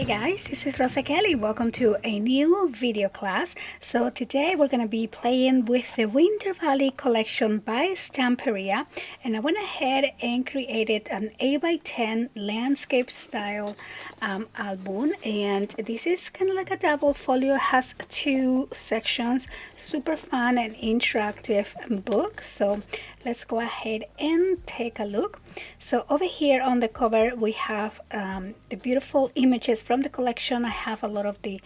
guys, this is Rosa Kelly. Welcome to a new video class. So today we're going to be playing with the Winter Valley collection by Stamperia, and I went ahead and created an 8x10 landscape style album, and this is kind of like a double folio. It has two sections, super fun and interactive book. So let's go ahead and take a look. So over here on the cover we have the beautiful images from the collection. I have a lot of the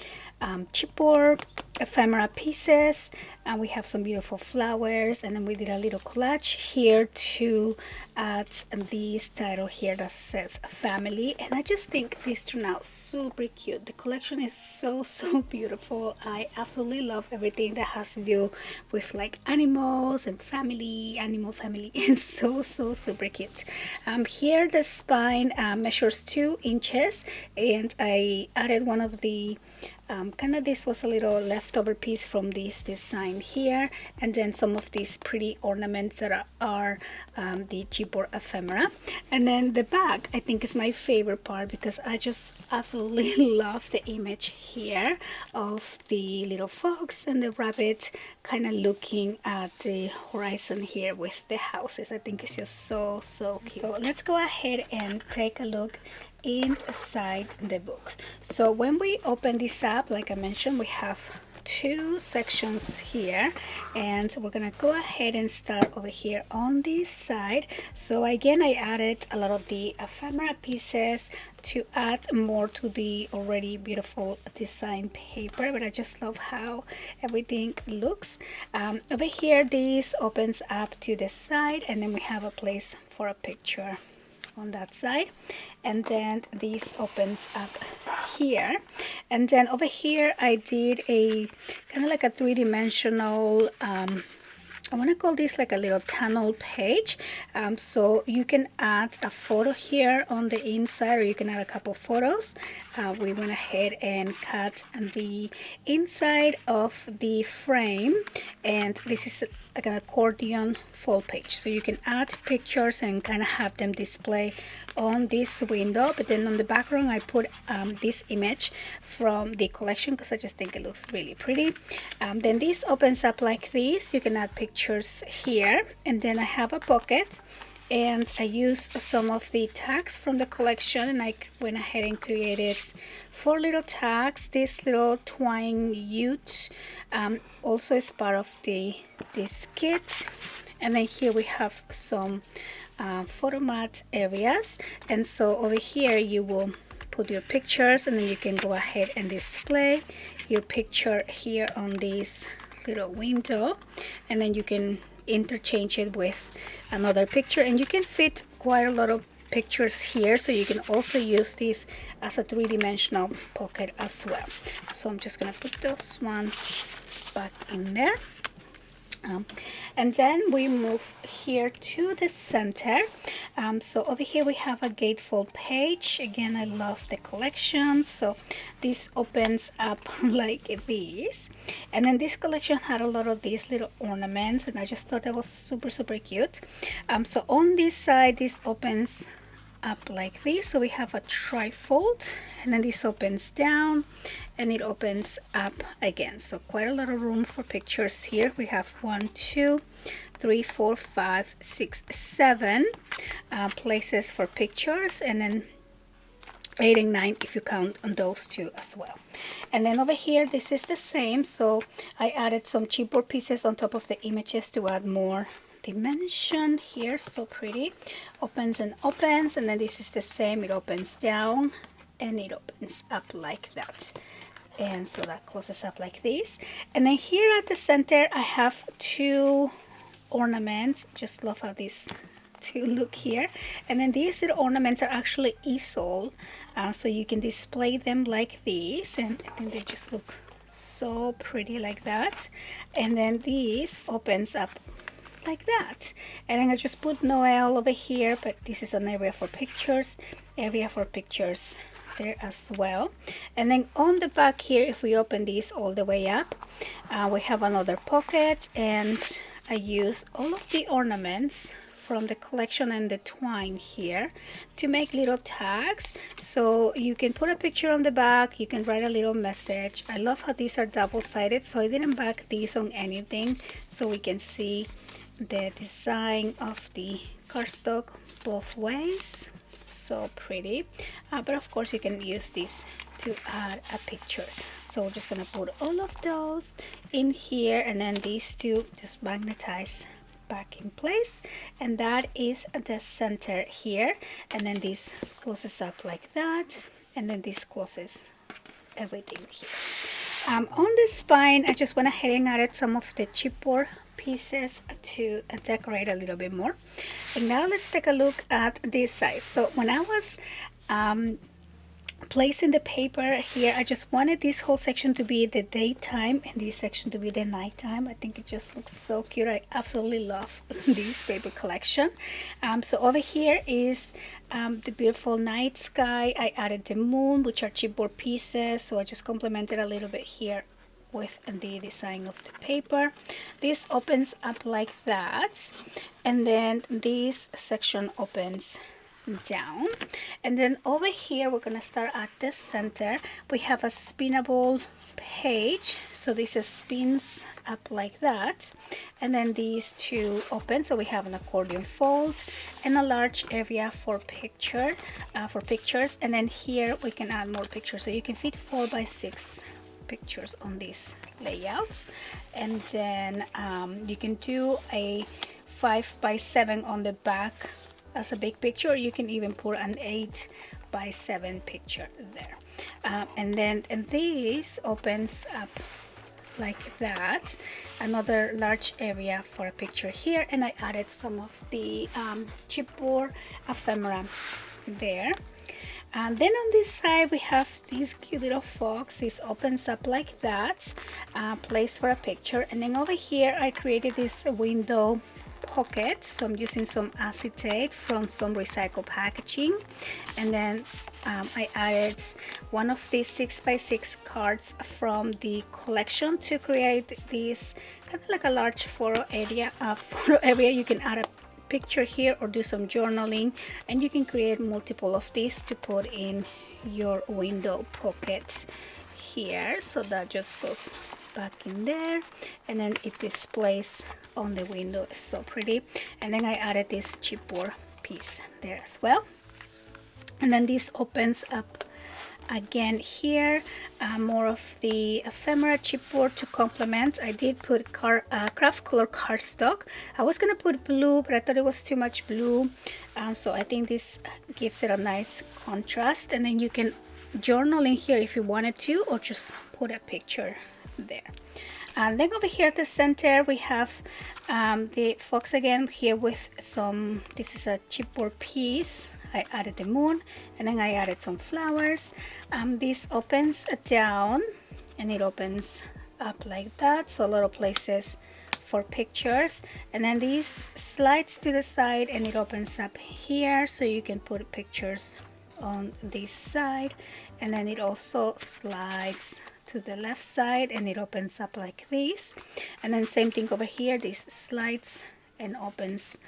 chipboard ephemera pieces, and we have some beautiful flowers, and then we did a little collage here to add this title here that says family, and I just think this turned out super cute. The collection is so beautiful. I absolutely love everything that has to do with like animals and family. Animal family is so super cute. Here the spine measures 2 inches, and I added one of the kind of, this was a little leftover piece from this design here, and then some of these pretty ornaments that are the chipboard ephemera. And then the back, I think, is my favorite part because I just absolutely love the image here of the little fox and the rabbit kind of looking at the horizon here with the houses. I think it's just so cute. So let's go ahead and take a look inside the book. So when we open this up, like I mentioned, we have 2 sections here, and we're gonna go ahead and start over here on this side. So again, I added a lot of the ephemera pieces to add more to the already beautiful design paper, but I just love how everything looks. Over here, this opens up to the side, and then we have a place for a picture on that side, and then this opens up here, and then over here I did a kind of like a three-dimensional I want to call this like a little tunnel page. So you can add a photo here on the inside, or you can add a couple photos. We went ahead and cut the inside of the frame, and this is like an accordion full page, so you can add pictures and kind of have them display on this window. But then on the background I put this image from the collection because I just think it looks really pretty. Then this opens up like this. You can add pictures here, and then I have a pocket, and I used some of the tags from the collection, and I went ahead and created 4 little tags. This little twine ute also is part of this kit. And then here we have some photo mat areas, and so over here you will put your pictures, and then you can go ahead and display your picture here on this little window, and then you can interchange it with another picture, and you can fit quite a lot of pictures here, so you can also use this as a three-dimensional pocket as well. So I'm just gonna put those ones back in there. And then we move here to the center. So over here we have a gatefold page. Again, I love the collection. So this opens up like this, and then this collection had a lot of these little ornaments, and I just thought that was super cute. So on this side, this opens up like this, so we have a trifold, and then this opens down and it opens up again, so quite a lot of room for pictures here. We have 1 2 3 4 5 6 7 places for pictures, and then 8 and 9 if you count on those 2 as well. And then over here this is the same, so I added some chipboard pieces on top of the images to add more dimension here. So pretty. Opens and opens, and then this is the same. It opens down and it opens up like that, and so that closes up like this. And then here at the center I have 2 ornaments. Just love how these 2 look here. And then these little ornaments are actually easel, so you can display them like this, and I think they just look so pretty like that. And then this opens up like that, and then I just put Noel over here, but this is an area for pictures there as well. And then on the back here, if we open this all the way up, we have another pocket, and I use all of the ornaments from the collection and the twine here to make little tags, so you can put a picture on the back, you can write a little message. I love how these are double-sided, so I didn't back these on anything, so we can see the design of the cardstock both ways. So pretty. But of course you can use this to add a picture. So we're just gonna put all of those in here, and then these two just magnetize back in place, and that is the center here. And then this closes up like that, and then this closes everything here. On the spine, I just went ahead and added some of the chipboard pieces to decorate a little bit more. And now let's take a look at this side. So when I was placing the paper here, I just wanted this whole section to be the daytime and this section to be the nighttime. I think it just looks so cute. I absolutely love this paper collection. So over here is the beautiful night sky. I added the moon, which are chipboard pieces, so I just complemented a little bit here with the design of the paper. This opens up like that, and then this section opens down, and then over here we're gonna start at the center. We have a spinnable page, so this is spins up like that, and then these two open, so we have an accordion fold and a large area for pictures, and then here we can add more pictures, so you can fit 4 by 6 pictures on these layouts. And then you can do a 5 by 7 on the back as a big picture. You can even put an 8 by 7 picture there. And this opens up like that, another large area for a picture here, and I added some of the chipboard ephemera there. And then on this side we have this cute little fox. This opens up like that, place for a picture. And then over here I created this window pocket, so I'm using some acetate from some recycled packaging, and then I added one of these 6 by 6 cards from the collection to create this kind of like a large photo area. You can add a picture here or do some journaling, and you can create multiple of these to put in your window pocket here. So that just goes back in there, and then it displays on the window. It's so pretty. And then I added this chipboard piece there as well, and then this opens up again here, more of the ephemera chipboard to complement. I did put craft color cardstock. I was gonna put blue, but I thought it was too much blue, so I think this gives it a nice contrast. And then you can journal in here if you wanted to, or just put a picture there. And then over here at the center we have the fox again here with some, this is a chipboard piece. I added the moon, and then I added some flowers. This opens down and it opens up like that, so a lot of places for pictures. And then this slides to the side and it opens up here, so you can put pictures on this side. And then it also slides to the left side and it opens up like this. And then same thing over here, this slides and opens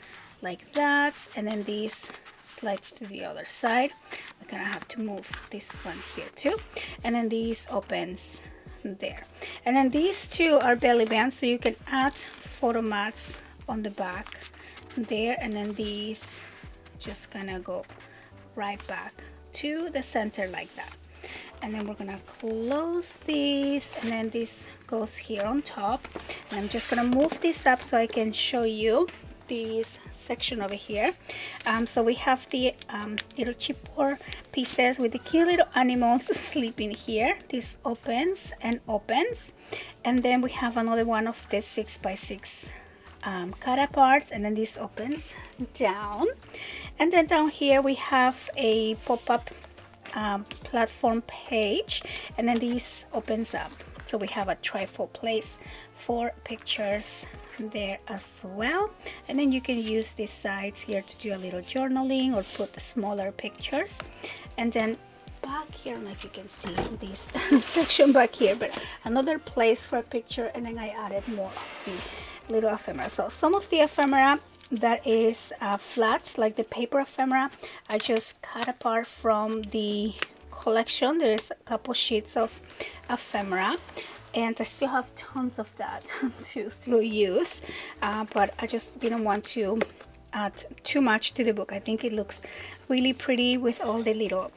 like that, and then this slides to the other side. We're gonna have to move this one here too, and then this opens there. And then these two are belly bands, so you can add photo mats on the back there, and then these just gonna go right back to the center like that. And then we're gonna close this, and then this goes here on top. And I'm just gonna move this up so I can show you this section over here. So we have the little chipboard pieces with the cute little animals sleeping here. This opens and opens, and then we have another one of the 6 by 6 cut aparts, and then this opens down. And then down here we have a pop-up platform page, and then this opens up, so we have a trifold place for pictures there as well. And then you can use these sides here to do a little journaling or put the smaller pictures. And then back here, I don't know if you can see this section back here, but another place for a picture. And then I added more of the little ephemera. So some of the ephemera that is flat, like the paper ephemera. I just cut apart from the collection. There's a couple sheets of ephemera, and I still have tons of that to still use, but I just didn't want to add too much to the book. I think it looks really pretty with all the little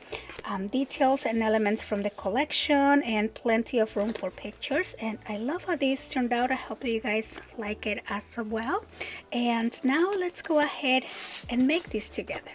details and elements from the collection, and plenty of room for pictures. And I love how this turned out. I hope that you guys like it as well. And now let's go ahead and make this together.